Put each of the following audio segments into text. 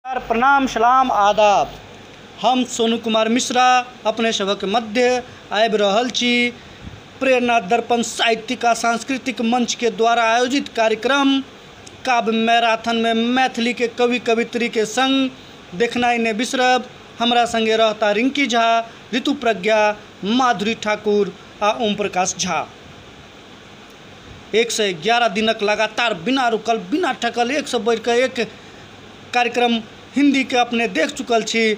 प्रणाम सलाम आदाब। हम सोनू कुमार मिश्रा अपने सभक मध्य आबि रहल छी। प्रेरणा दर्पण साहित्यिक आ सांस्कृतिक मंच के द्वारा आयोजित कार्यक्रम काव्य मैराथन में मैथिली के कवि कवित्री के संग देखनाइ ने बिसरब। हमरा संगे रहता रिंकी झा, ऋतु प्रज्ञा, माधुरी ठाकुर आ ओम प्रकाश झा। 111 दिनक लगातार बिना रुकल बिना ठकल 100 बढ़ के एक कार्यक्रम हिंदी के अपने देख चुकल छी।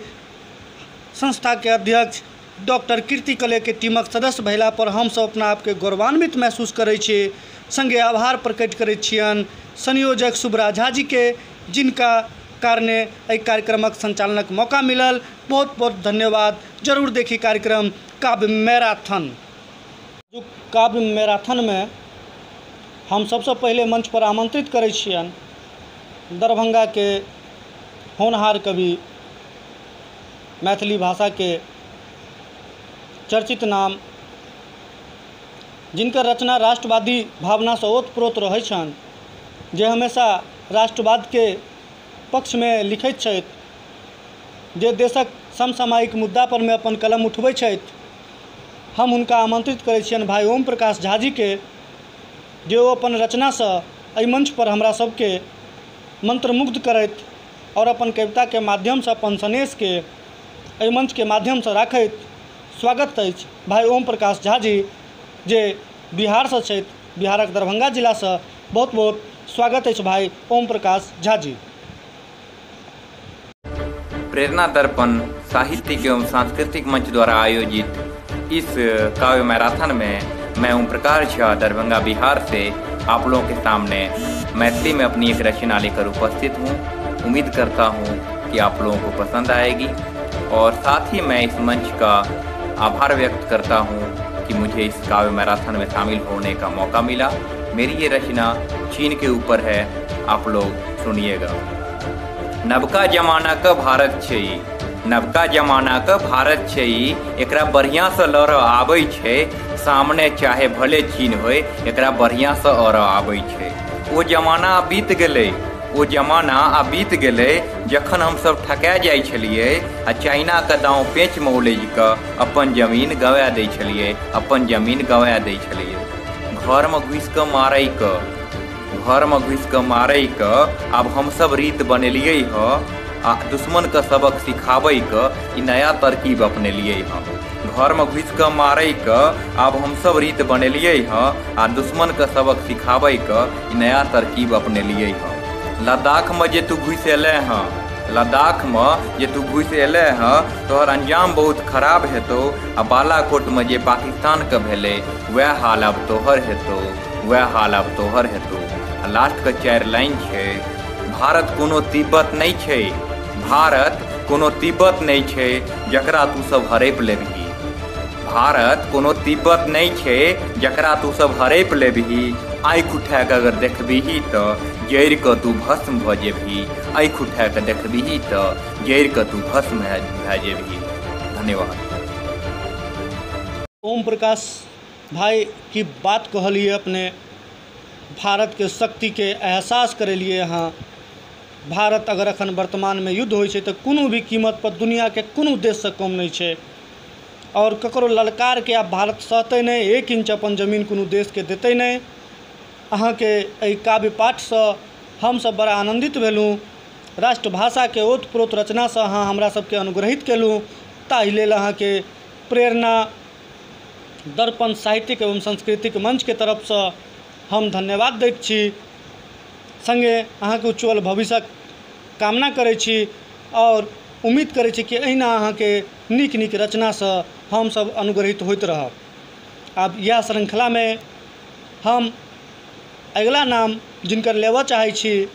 संस्था के अध्यक्ष डॉक्टर कीर्ति कले के टीमक सदस्य भेला पर हम सब अपना आप के गौरवान्वित महसूस करै छी। संगे आभार प्रकट करै छियन संयोजक सुब्रा झा जी के, जिनका कारणे एहि कार्यक्रमक संचालनक मौका मिलल। बहुत बहुत धन्यवाद। जरूर देखी कार्यक्रम काव्य मैराथन। जो काव्य मैराथन में हम सबसे पहले मंच पर आमंत्रित करै छियन दरभंगा के होनहार कवि, मैथिली भाषा के चर्चित नाम, जिनकर रचना राष्ट्रवादी भावना से ओतप्रोत रहै छन, जे हमेशा राष्ट्रवाद के पक्ष में लिखैत छथि, जे देशक समसामयिक मुद्दा पर में अपन कलम उठबै छथि। हम हुनका आमंत्रित करै छियन भाई ओम प्रकाश झा जी के, जे ओ अपन रचना से एहि मंच पर हमरा सबके मंत्रमुग्ध करैत और अपन कविता के माध्यम से अपन सनेश के एहि मंच के माध्यम से राखैत। स्वागत अछि भाई ओम प्रकाश झा जी, जे बिहार से छथि, बिहारक दरभंगा जिला से। बहुत बहुत स्वागत अछि भाई ओम प्रकाश झा जी। प्रेरणा दर्पण साहित्यिक एवं सांस्कृतिक मंच द्वारा आयोजित इस काव्य मैराथन में मैं ओम प्रकाश झा दरभंगा बिहार से आप लोगों के सामने मैथिली में अपनी एक रचना लेकर उपस्थित हूँ। उम्मीद करता हूँ कि आप लोगों को पसंद आएगी, और साथ ही मैं इस मंच का आभार व्यक्त करता हूँ कि मुझे इस काव्य मैराथन में शामिल होने का मौका मिला। मेरी ये रचना चीन के ऊपर है, आप लोग सुनिएगा। नवका जमाना का भारत छै, नवका जमाना का भारत छै, एकरा बढ़िया से लड़ आबै छै, सामने चाहे भले चीन होय, एकरा बढ़िया से और आबै छै। वो जमाना आब बीत गेलै, वो जमाना आब बीत गेलै जखन हम सब ठका जाइ छलिए आ चाइना के दांव पेच मौलेज के अपन जमीन गवा दै छलिए, अपन जमीन गवा दै छलिए। घर में घुस के मारै के, घर में घुस के मारै के आब हम सब रीत बनेलिए ह, आ दुश्मन के सबक सिखाबै के ई नया तरकीब अपनेलिए ह। घर में घुस के मारै के आब हम सब रीत बनेलिए ह, आ दुश्मन के सबक सिखाबै के ई नया तरकीब अपनेलिए ह। लद्दाख में जे तू घुस एले ह, लद्दाख में जे तू घुस एले ह, तोहर अंजाम बहुत खराब हेतौ। आ बालाकोट में जे पाकिस्तान के भेले वह हाल अब तोहर हेतौ, वह हाल अब तोहर हेतौ। लास्ट के 4 लाइन छै, भारत कोनो तिब्बत नहीं छै, भारत कोनो तिब्बत नहीं छै, जकरा तू सब हड़प लेबही। भारत कोनो तिब्बत नहीं छै, जकरा तू सब हड़प लेबही। आँखि उठा के अगर देखबिही तो जड़ के तू भस्म भ जेबही, आँखि उठा के देखबिही तो जड़ के तू भस्म भ जेबही। धन्यवाद। ओम प्रकाश भाई की बात कहलिए, अपने भारत के शक्ति के एहसास करेलिए यहाँ। भारत अगर अखन वर्तमान में युद्ध होइ छै तो कोनो भी कीमत पर दुनिया के कोनो देश से कम नहीं छै, और ककरो ललकार के आब भारत सहते नहीं, 1 इंच अपन जमीन कोनो देश के देते नहीं। अहाँ के एहि काव्य पाठ से हम सब बड़ा आनंदित भेलूँ। राष्ट्रभाषा के ओतप्रोत रचना से अहाँ हमरा सबके अनुग्रहित केलूँ, ताहि लेल अहाँ के प्रेरणा दर्पण साहित्यिक एवं सांस्कृतिक मंच के तरफ से हम धन्यवाद दैत छी। संगे अहाँ के उज्जवल भविष्यक कामना करै छी, और उम्मीद करै छी कि अहिना अहाँ के नीक नीक रचना से हम सब अनुग्रहित होइत रहब। आब यह श्रृंखला में हम अगला नाम जिनकर लेवा चाहै छी,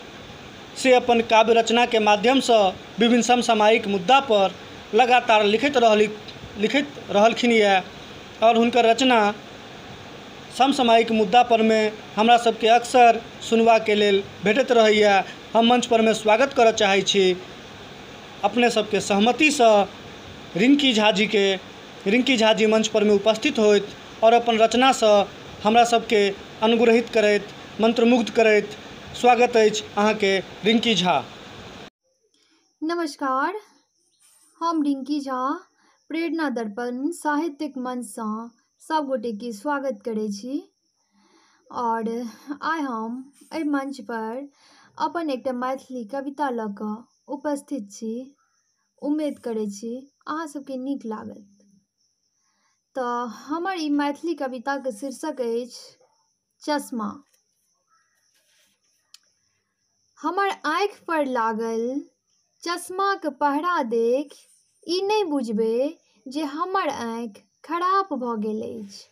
से अपन काव्य रचना के माध्यम से विभिन्न समसामयिक मुद्दा पर लगातार लिखित रहलखिन यऽ, और हुनकर रचना समसामयिक मुद्दा पर में हमरा सबके अक्सर सुनवा के लेल भेटत रहैया। हम मंच पर में स्वागत करऽ चाहै छी अपने सबके सहमति से रिंकी झा जी के। रिंकी झा जी मंच पर में उपस्थित होइत और अपन रचना से हमरा सबके अनुग्रहित करैत, मंत्रमुग्ध करैत। स्वागत अछि अहाँ के रिंकी झा। नमस्कार, हम रिंकी झा प्रेरणा दर्पण साहित्यिक मंच सँ सब गोटे के स्वागत करै छी। और आइ हम एहि मंच पर अपन एकटा मैथिली कविता लऽ कऽ उपस्थित छी। उम्मीद करै छी अहाँ सबके नीक लागत। तऽ हमर ई मैथिली कविता के शीर्षक अछि चश्मा। हमर आँखि पर लागल चश्माक पहरा देख ई नहि बुझबे जे हमर आँखि खराब भऽ गेल अछि।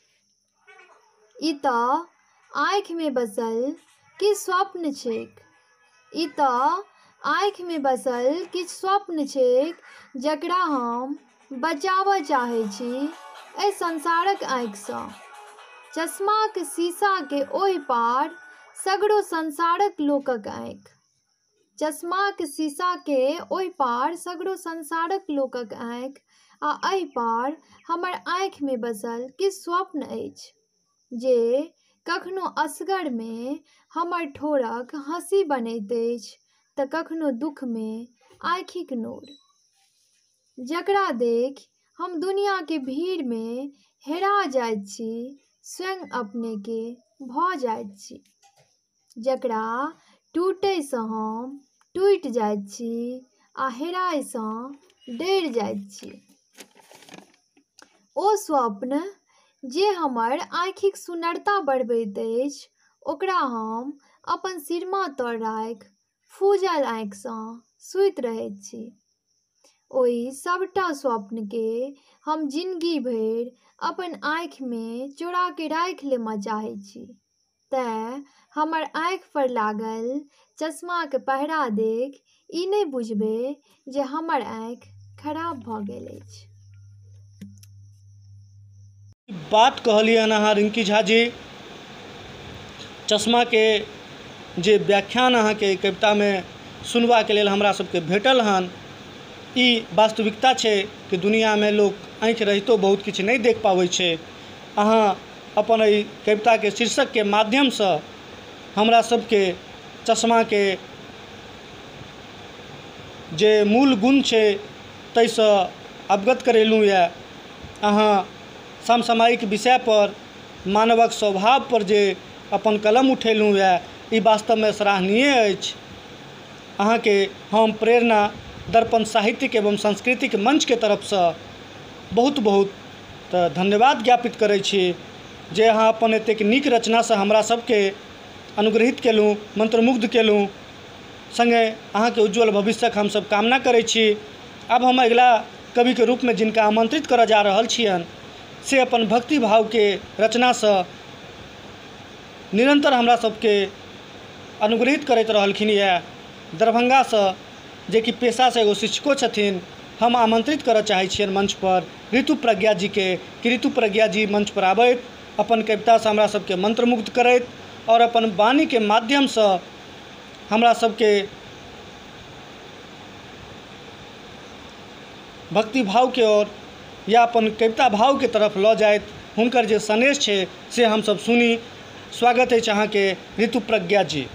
ई तऽ आँखि में बसल किछु स्वप्न छैक। ई तऽ आँखि में बसल किछु स्वप्न छैक जकरा हम बचाबऽ चाहै छी एहि संसारक आँखि सँ। चश्माक शीशा के ओहि पार सगरो संसारक लोकक आँखि। चश्माक शीशा के ओहि पार सगरो संसारक लोकक आँखि आ एहि पार हमर आँखि में बसल किछु स्वप्न अछि जे कखनो असगर में हमर ठोरक हँसी बनैत अछि तऽ कखनो दुख में आँखिक नोर। जकरा देख हम दुनिया के भीड़ में हेरा जाइत छी, स्वयं अपने के भऽ जाइत छी। जकरा टूटै सँ हम टूटि जाइत छी आ हेराय सँ डरि जाइत छी। ओ स्वप्न जे हमर आँखिक सुन्नरता बढ़बैत अछि ओकरा हम अपन सिरमा तर राखि फूजल आँखि सँ सुति रहैत छी। ओहि सबटा स्वप्न के हम जिंदगी भरि अपन आँखि में चोरा के राखि लेमऽ चाहै छी। तेँ हमर आँखि पर लागल चश्मा के पहरा देख ई नहि बुझबे जे हमर आँखि खराब भऽ गेल अछि। बात कहलिए हन अहाँ रिंकी झा जी। चश्मा के जे व्याख्यान अहाँ के कविता में सुनबा के लेल हमरा सबके भेटल हन, ई वास्तविकता छै कि दुनिया में लोग आँखि रहितो बहुत किछु नहीं देख पाबै छै। अहाँ अपन एहि कविता के शीर्षक के माध्यम सँ हमरा सबके चश्मा के जे मूल गुण छै ताहि सँ अवगत करेलहुँ यऽ। अहाँ समसामयिक विषय पर, मानवक स्वभाव पर जे अपन कलम उठेलहुँ यऽ, ई वास्तव में सराहनीय अछि। अहाँ के हम प्रेरणा दर्पण साहित्यिक एवं सांस्कृतिक मंच के तरफ सँ बहुत बहुत धन्यवाद ज्ञापित करै छी जे अहाँ अपन एतेक नीक रचना सँ हमरा सबके अनुग्रहित केलहुँ, मंत्रमुग्ध केलहुँ। संगे अहाँ के उज्जवल भविष्यक हम सब कामना करै छी। अब हम अगिला कवि के रूप में जिनका आमंत्रित करऽ जा रहल छियनि से अपन भक्ति भाव के रचना सँ निरंतर हमरा सबके अनुग्रहित करैत रहलखिन यऽ। दरभंगा सँ जे कि पेशा से एगो शिक्षको छथिन, हम आमंत्रित करऽ चाहै छियनि मंच पर ऋतु प्रज्ञा जी के कि ऋतु प्रज्ञा जी मंच पर आबैत अपन कविता सँ हमरा सबके मंत्रमुग्ध करैत और अपन वाणी के माध्यम सँ हमरा सबके भक्ति भाव के ओर या अपन कविता भाव के तरफ लऽ जाइत हुनकर जे संदेश छै से हम सब सुनी। स्वागत अछि अहाँ के ऋतु प्रज्ञा जी।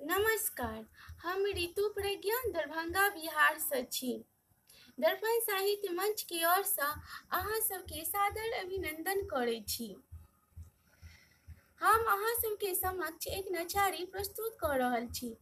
नमस्कार, हम ऋतु प्रज्ञा दरभंगा बिहार सँ छी। दर्पण साहित्य मंच की ओर सँ अहाँ सबके सादर अभिनंदन करै छी। हम अहाँ सबके समक्ष एक नचारी प्रस्तुत कऽ रहल छी।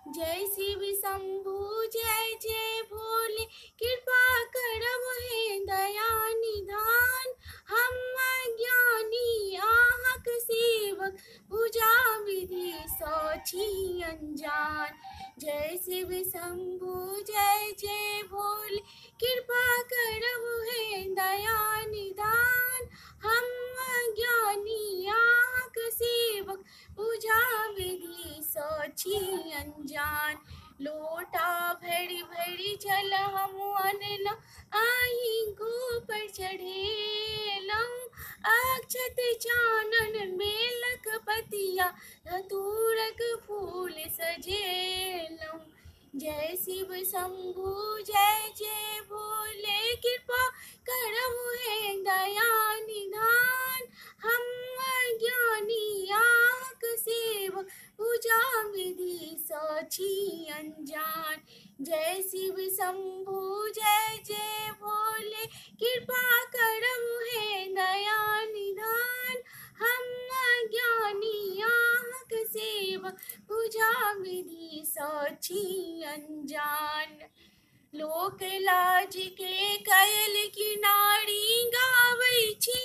जय शिव शंभु जय जय भोले, कृपा करब हे दया निधान। हम अज्ञानी अहाँक सेवक, पूजा विधि सँ छी अनजान। जय शिव शंभु जय जय भोले, कृपा करब हे दया निधान। हम अज्ञानी अहाँक सेवक, पूजा विधि सँ छी अनजान। लोटा भरि भरि जल हम अनलहुँ, आहि गोपर चढ़ेलहुँ। अक्षत चानन बेलक पतिया, धतूरक फूल सजेलहुँ। जय शिव शंभु जय जय भोले, कृपा करब हे दया निधान। हम अज्ञानी अहाँक सेवक, पूजा विधि सँ छी अनजान। जय शिव शंभु जय जय भोले, कृपा करहु है दया निधान। हम अज्ञानी आहक सेवक, पूजा विधि सची अनजान। लोक लाज के कयल किनारी, गावै छी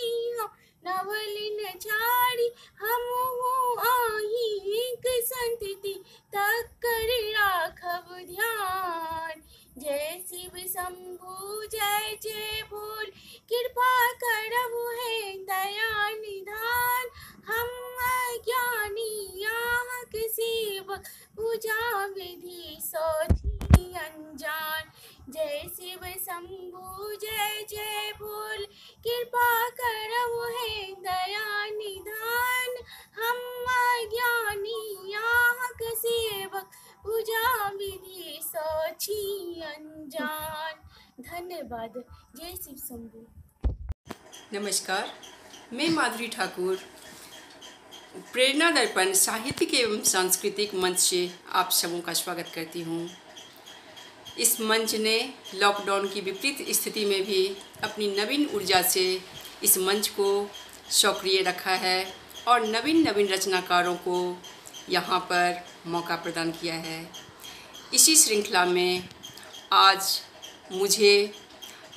नवलिन झाड़ी। हमहु आही एक संतति, तकर राखब ध्यान। जय शिव शंभु जय जय भोले, कृपा करहु है दया निधान। हम अज्ञानी आहक सेवक, पूजा विधि सोची अनजान। जय शिव शंभु जय जय भोले, कृपा करहु है दया निधान। हम अज्ञानी आहक सेवक, पूजा विधि सोची अनजान। धन्यवाद। जय शिव शंभु। नमस्कार, मैं माधुरी ठाकुर प्रेरणा दर्पण साहित्यिक एवं सांस्कृतिक मंच से आप सबों का स्वागत करती हूँ। इस मंच ने लॉकडाउन की विपरीत स्थिति में भी अपनी नवीन ऊर्जा से इस मंच को सक्रिय रखा है और नवीन रचनाकारों को यहाँ पर मौका प्रदान किया है। इसी श्रृंखला में आज मुझे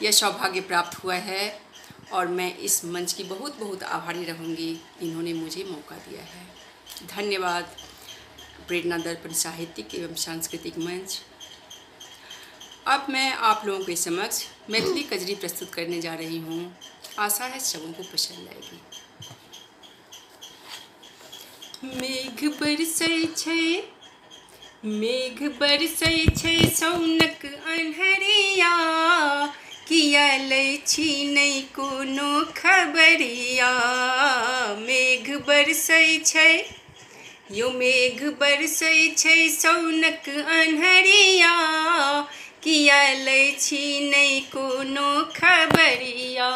यह सौभाग्य प्राप्त हुआ है और मैं इस मंच की बहुत बहुत आभारी रहूँगी, इन्होंने मुझे मौका दिया है। धन्यवाद प्रेरणा दर्पण साहित्यिक एवं सांस्कृतिक मंच। अब मैं आप लोगों के समक्ष मैथिली कजरी प्रस्तुत करने जा रही हूँ। आशा है सबों को पसंद आएगी। मेघ बरसै छै, मेघ बरसै छै, सौनक अन्हरिया, किया लै छी नहि कोनो खबरिया। मेघ बरसै छै, यो मेघ बरसै छै, सौनक अन्हरिया, किया लै छी नहि कोनो खबरिया।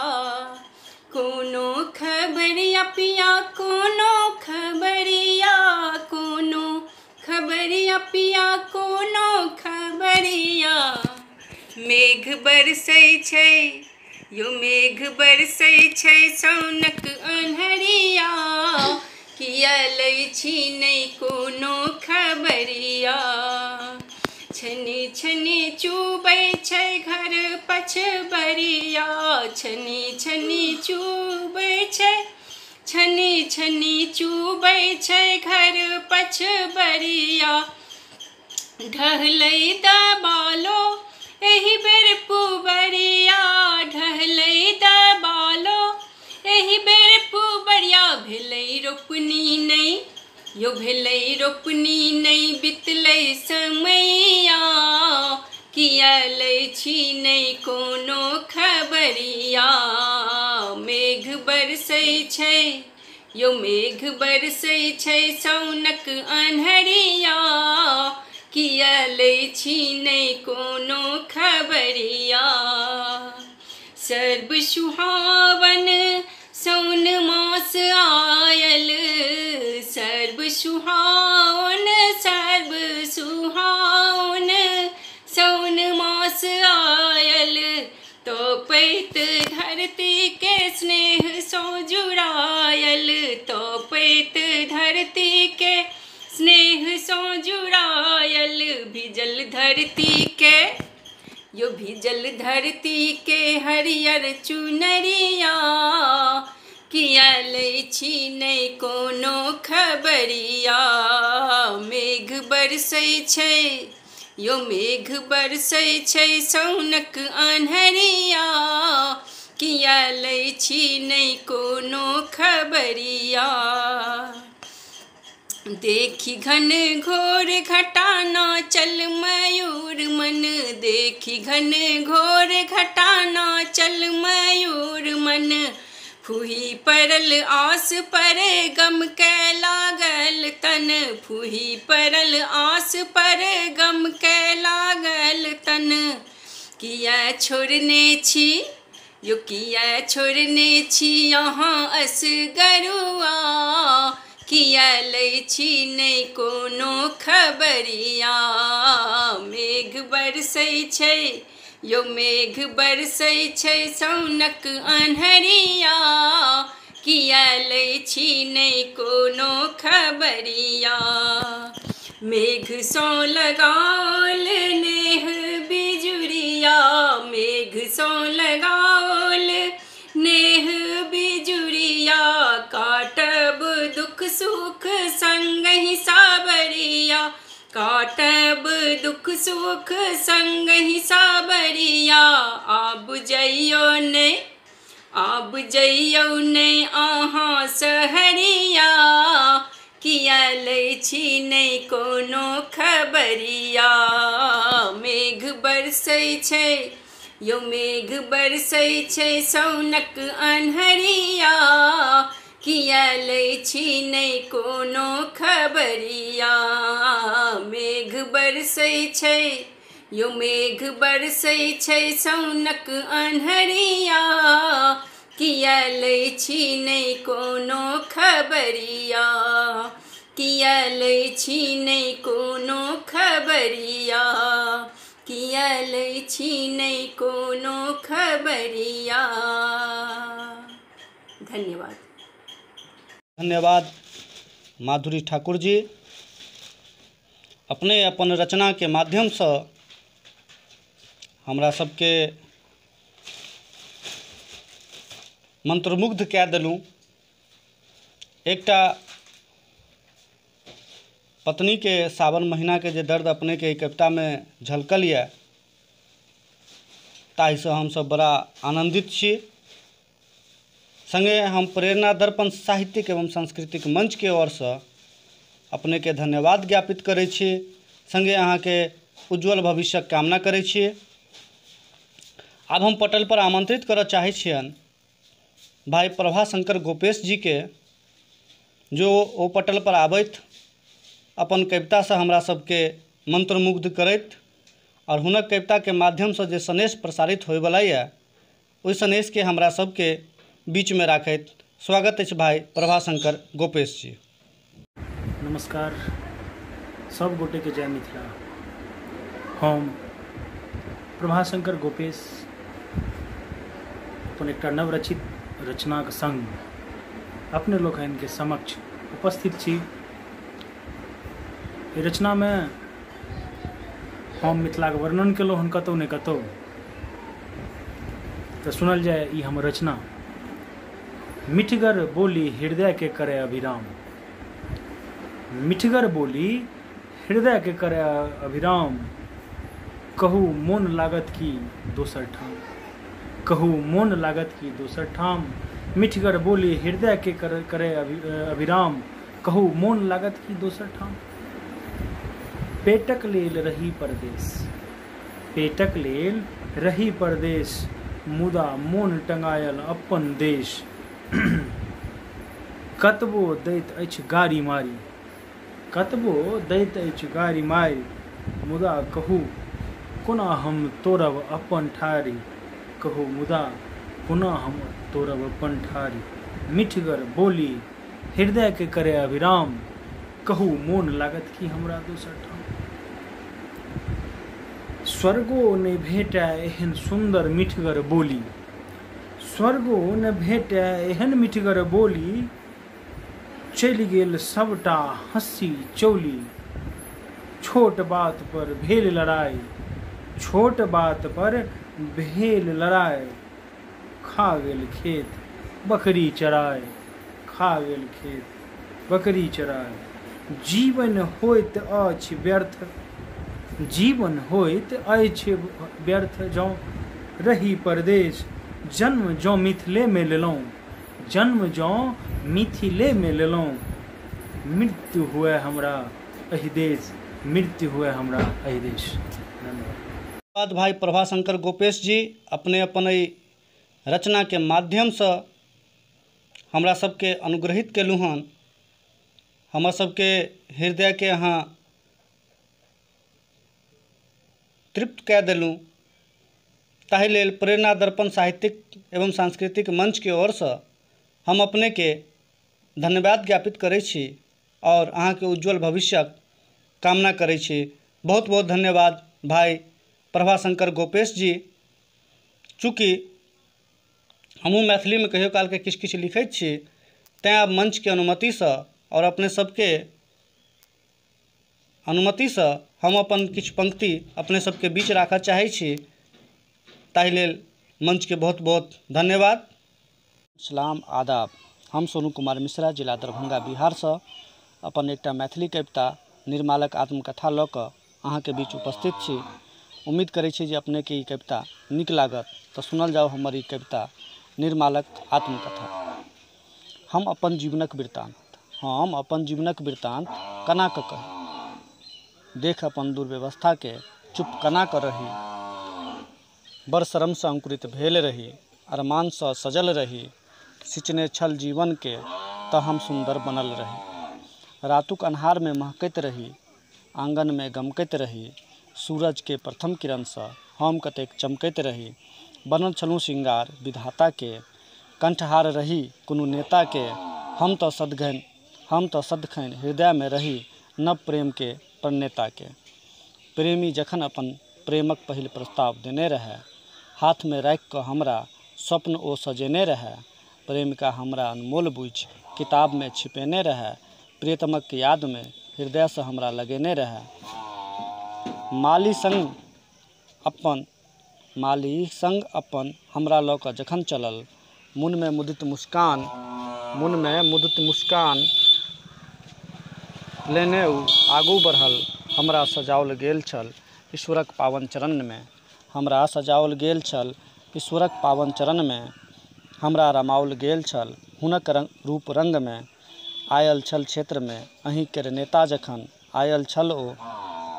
कोनो खबरिया पिया, कोनो खबरिया, कोनो खबरिया पिया, कोनो खबरिया। मेघ बरसै छै, यो मेघ बरसै छै, सौनक अन्हरिया, किया लै छी नहि कोनो खबरिया। छनी छनी चुबै छै घर पछबरिया, छनी छनी चुबै छै, छनी छनी चुबै छै घर पछबरिया। ढहलै दबालो एहि बेर पुबरिया, ढहलै दबालो एहि बेर पुबरिया। भेलै रोपनी नहि, यो भेलै रोपनी नहि, बितलै समैया, किया लै छी नहि कोनो खबरिया। मेघ बरसै छै, यो मेघ बरसै छै, सौनक अन्हरिया, किया लै छी नहि कोनो खबरिया। सर्व सुहावन सौन मास आयल, सर्व सुहावन, सर्व सुहावन सौन मास आयल। तपैत धरती के स्नेह सो जुड़ायल, तपैत धरती के स्नेह सो जुड़ायल। भिजल धरती के, यो भिजल धरती के हरियर चुनरिया, किया लै छी नहि कोनो खबरिया। मेघ बरसै छै, यो मेघ बरसै छै, सौनक अन्हरिया, किया लै छी नहि कोनो खबरिया। देखी घन घोर घटा नाचल मयूर मन, देखी घन घोर घटा नाचल मयूर मन। फूही पड़ल आस पर गम कै लागल तन, फूही पड़ल आस पर गम कै लागल तन। किया छोड़ने छी, यो किया छोड़ने छी यहाँ असगरुआ, किया लै छी नहि कोनो खबरिया। मेघ बरसै छै यौ मेघ बरसै छै साउनक अन्हरिया। किया लै छी नहि कोनो खबरिया। मेघ सँ लगाओल नेह बिजुरिया। मेघ सँ लगाओल नेह बिजुरिया। काटब दुख सुख संगहि साबरिया। काटब दुख सुख संगहि साबरिया। आब जइयो नहि अहाँ सहरिया। किया लै छी नहि कोनो खबरिया। मेघ बरसै छै यौ मेघ बरसै छै साउनक अन्हरिया। किया लै छी नहि कोनो खबरिया। मेघ बरसै छै यौ मेघ बरसै छै साउनक अन्हरिया। किया लै छी नहि कोनो खबरिया। किया लै छी नहि कोनो खबरिया। किया लै छी नहीं कोनो खबरिया। धन्यवाद। धन्यवाद माधुरी ठाकुर जी। अपने अपन रचना के माध्यम से हमरा सबके मंत्रमुग्ध कए देलूँ। एकटा पत्नी के सावन महीना के जे दर्द अपने के कविता में झलकल यऽ, ताहिसँ हमसब बड़ा आनंदित छी। संगे हम प्रेरणा दर्पण साहित्यिक एवं सांस्कृतिक मंच के ओर से अपने के धन्यवाद ज्ञापित करै छी। संगे अहाँ के उज्जवल भविष्यक कामना करै छी। आब हम पटल पर आमंत्रित करऽ चाहै छियनि भाई प्रभाशंकर गोपेश जी के, जो ओ पटल पर आबैत अपन कविता से हमरा सबके मंत्रमुग्ध करैत और हुनक कविता के माध्यम से जे संदेश प्रसारित होयवला यऽ, ओहि संदेश के हमरा सबके बीच में राखैत स्वागत अछि भाई प्रभाशंकर गोपेश जी। नमस्कार सब गोटे के जय मिथिला। हम प्रभाशंकर गोपेश अपन एकटा नवरचित रचनाक संग अपने लोकनि के समक्ष उपस्थित छी। एहि रचना में हम मिथिलाक वर्णन केलहुँ हन कतहु ने कतहु, तऽ सुनल जाय ई हमर रचना। मिठगर बोली हृदय के करे अभिराम। मिठगर बोली हृदय के करे अभिराम। कहू मोन लागत की दोसर ठाम। कहू मोन लागत की दोसर ठाम। मिठगर बोली हृदय के करे अभिराम। कहू मोन लागत की दोसर ठाम। पेटक लेल रही परदेश। पेटक लेल रही परदेश। मुदा मोन टंगायल अपन देश। कतबो दैत अछि गारी मारी। कतबो दैत अछि गारी मारी। मुदा कहू कोना हम तोड़ब अपन ठारी। कहू मुदा कोना हम तोड़ब अपन ठारी। मिठगर बोली हृदय के करे अभिराम। कहू मोन लागत की हमरा दोसर ठाम। स्वर्गो ने भेटै एहन सुंदर मिठगर बोली। स्वर्गो ने भेटै एहन मिठगर बोली। चलि गेल सबटा हंसी चौली। छोट बात पर भेल लड़ाई। छोट बात पर भेल लड़ाई। खा गेल खेत बकरी चराय। खा गेल खेत बकरी चराय। जीवन होइत अछि व्यर्थ। जीवन होइत अछि व्यर्थ जँ रही परदेश। जन्म जँ मिथिले में लेलहुँ। जन्म जँ मिथिले में लेलहुँ। मृत्यु हुए हमरा एहि देश। मृत्यु हुए हमरा एहि देश। धन्यवाद भाई प्रभाशंकर गोपेश जी। अपने अपन रचना के माध्यम से हमरा सबके अनुग्रहित केलू हन। हमर सबके हृदय के अहाँ तृप्त कए देलूँ। ताहि लेल प्रेरणा दर्पण साहित्यिक एवं सांस्कृतिक मंच के ओर से हम अपने के धन्यवाद ज्ञापित करै छी। और अहाँके उज्जवल भविष्यक कामना करै छी। बहुत बहुत धन्यवाद भाई प्रभाशंकर गोपेश जी। चूँकि हमहूँ मैथिलीमे कहियो कालके किछु किछु लिखैत छी, तैँ आब मंचके अनुमतिसँ और अपने सबके अनुमतिसँ हम अपन किछु पंक्ति अपने सबके बीच राखऽ चाहै छी। ताहि लेल मंचके बहुत बहुत धन्यवाद। सलाम आदाब। हम सोनू कुमार मिश्रा, जिला दरभंगा, बिहारसँ अपन एकटा मैथिली कविता निर्मालक आत्मकथा लऽ कऽ अहाँके बीच उपस्थित छी। उम्मीद करै छी जे अपनेके ई कविता नीक लागत, तऽ सुनल जाओ हमर ई कविता निर्मालक आत्मकथा। हम अपन जीवनक वृत्तांत कना कऽ कही, देख अपन दुर्व्यवस्थाके चुप कना कऽ रही। बड़ शरमसँ अंकुरित भेल रही, अरमानसँ सजल रही, सिंचने छल जीवनके तऽ हम सुंदर बनल रही। रातुक अन्हारमे महकैत रही, आंगनमे गमकैत रही, सूरजके प्रथम किरणसँ हम कतेक चमकैत रही। बनल छलहुँ श्रृंगार विधाताके, कंठहार रही कोनो नेताके। हम तऽ सदखन हृदयमे रही नव प्रेमके प्रणेताके। प्रेमी जखन अपन प्रेमक पहिल प्रस्ताव देने रहै, हाथमे राखि कऽ हमरा स्वप्न ओ सजेने रहै। प्रेमिका हमरा अनमोल बूझि किताबमे छिपेने रहै, प्रियतमक यादमे हृदयसँ हमरा लगेने रहै। माली संग अपन हमरा लऽ कऽ जखन चलल, मुनमे मुदित मुस्कान लेने उ आगू बढ़ल। हमरा सजाओल गेल छल ईश्वरक पावन चरणमे, हमरा सजाओल गेल छल ईश्वरक पावन चरणमे। हमरा रमाओल गेल छल हुनक रूप रंगमे। आयल छल क्षेत्रमे अहीं केर नेता जखन, आयल छल ओ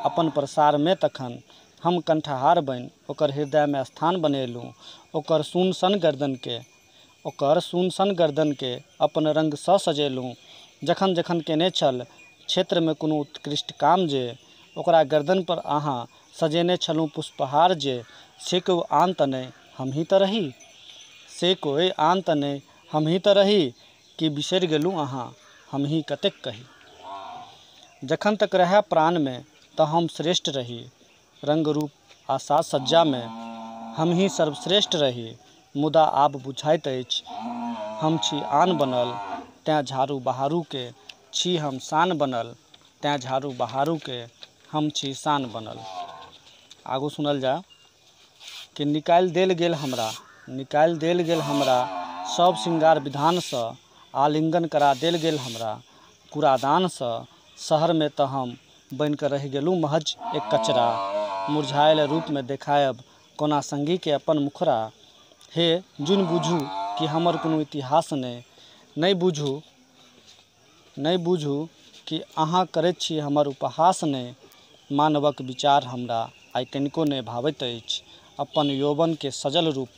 अपन प्रसारमे तखन। हम कंठहार बनि ओकर हृदयमे स्थान बनेलहुँ, ओकर सुनसन गर्दनके अपन रंगसँ सजेलहुँ। जखन जखन केने छल क्षेत्रमे कोनो उत्कृष्ट काम जे, ओकरा गर्दन पर अहाँ सजेने छलहुँ पुष्पहार जे। से कोई आन तऽ नहि हमही तऽ रही, कि बिसरि गेलहुँ अहाँ हमही कतेक कही। जखन तक रहै प्राणमे तऽ हम श्रेष्ठ रही, रंग रूप आ साज सज्जामे हमही सर्वश्रेष्ठ रही। मुदा आब बुझाइत अछि हम छी आन बनल, तेँ झाड़ू बहारूके छी हम शान बनल, तेँ झाड़ू बहारूके हम छी शान बनल। आगू सुनल जा कि निकालि देल गेल हमरा सब श्रृंगार विधानसँ, आलिंगन करा देल गेल हमरा कूड़ादानसँ। शहरमे तऽ हम बनि कऽ रहि गेलहुँ महज एक कचरा, मुरझायल रूपमे देखायब कोना संगीके अपन मुखरा। हे जुन बुझू कि हमर कोनो इतिहास नहि बुझू कि अहाँ करैत छी हमर उपहास नहि। मानवक विचार हमरा आइ कनिको नहि भावैत अछि, अपन यौवनके सजल रूप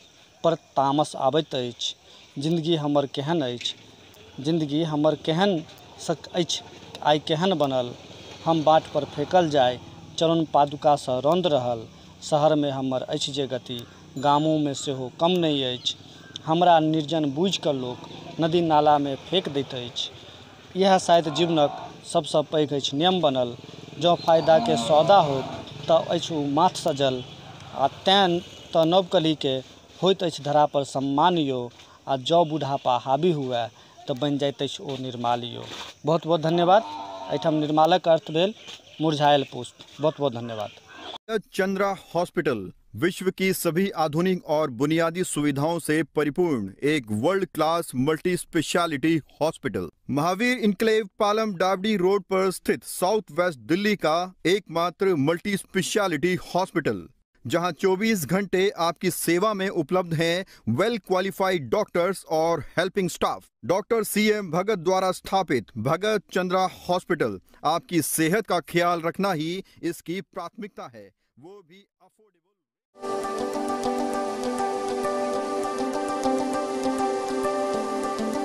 पर तामस आबैत अछि। जिंदगी हमर केहन अछि आइ केहन बनल, हम बाट पर फेकल जाय चरण पादुकासँ रौंद रहल। शहरमे हमर अछि जे गति, गामोमे सेहो कम नहि अछि। हमरा निर्जन बूझि कऽ लोक नदी नालामे फेक दैत अछि। इएह शायद जीवनक सबसँ पैघ अछि नियम बनल। जँ फायदाके सौदा होइत तऽ अछि ओ माथ सजल, आ तेँ तऽ नवकलीके होइत अछि धरा पर सम्मान यौ। आ जँ बुढ़ापा हावी हुए तऽ बनि जाइत अछि ओ निर्माल यौ। बहुत बहुत धन्यवाद। एहिठाम निर्मालक अर्थ भेल मुरझायल पुष्प। बहुत बहुत धन्यवाद। चंद्रा हॉस्पिटल विश्व की सभी आधुनिक और बुनियादी सुविधाओं से परिपूर्ण एक world class multi speciality hospital, Mahavir enclave Palam Dabri road पर स्थित साउथ वेस्ट दिल्ली का एकमात्र मल्टी स्पेशलिटी हॉस्पिटल, जहां 24 घंटे आपकी सेवा में उपलब्ध हैं वेल क्वालिफाइड डॉक्टर्स और हेल्पिंग स्टाफ। डॉक्टर CM भगत द्वारा स्थापित भगत चंद्रा हॉस्पिटल आपकी सेहत का ख्याल रखना ही इसकी प्राथमिकता है, वो भी अफोर्डेबल।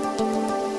Audio Jungle.